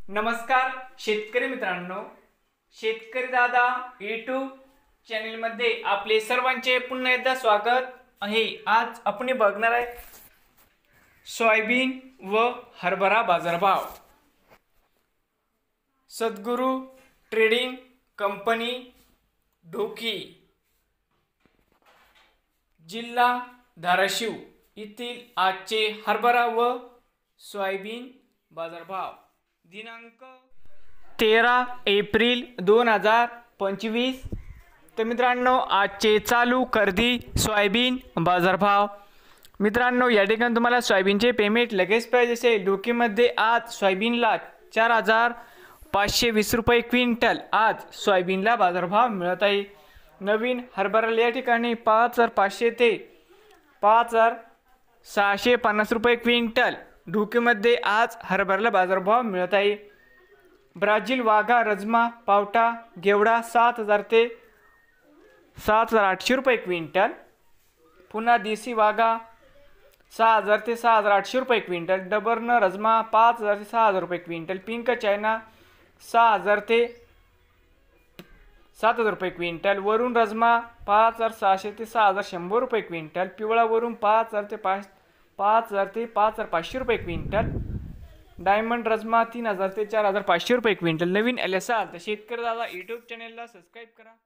नमस्कार शेतकरी मित्रांनो, शेतकरी दादा यूट्यूब चॅनलमध्ये आपले सर्वांचे पुन्हा एकदा स्वागत आहे। आज आपण बघणार आहे सोयाबीन व हरभरा बाजारभाव। सद्गुरू ट्रेडिंग कंपनी ढोकी, जिल्हा धाराशिव येथील आजचे हरभरा व सोयाबीन बाजारभाव दिनांक 13 एप्रिल 2025। तर मित्रांनो, आजचे चालू खरेदी सोयाबीन बाजारभाव। मित्रांनो, या ठिकाणी तुम्हाला सोयाबीनचे पेमेंट लगेच पाहिजे असेल। डोकीमध्ये आज सोयाबीनला 4520 रुपये क्विंटल आज सोयाबीनला बाजारभाव मिळत आहे। नवीन हरभराला या ठिकाणी 5500 ते 5650 रुपये क्विंटल ढोकीमध्ये आज हरभराला बाजारभाव मिळत आहे। ब्राझील वाघा, रजमा, पावटा, गेवडा 7000 ते 7800 रुपये क्विंटल। पुन्हा देसी वाघा 6000 ते 6800 रुपये क्विंटल। डबर्न रजमा 5000 ते 6000 रुपये क्विंटल। पिंक चायना 6000 ते 7000 रुपये क्विंटल। वरून रजमा 5600 ते 6100 रुपये क्विंटल। पिवळा वरून 5000 ते 5500 रुपये क्विंटल। डायमंड रजमा 3000 ते 4500 रुपये क्विंटल। नवीन LSR तर शेतकरी दादा यूट्यूब चॅनलला सबस्क्राईब करा।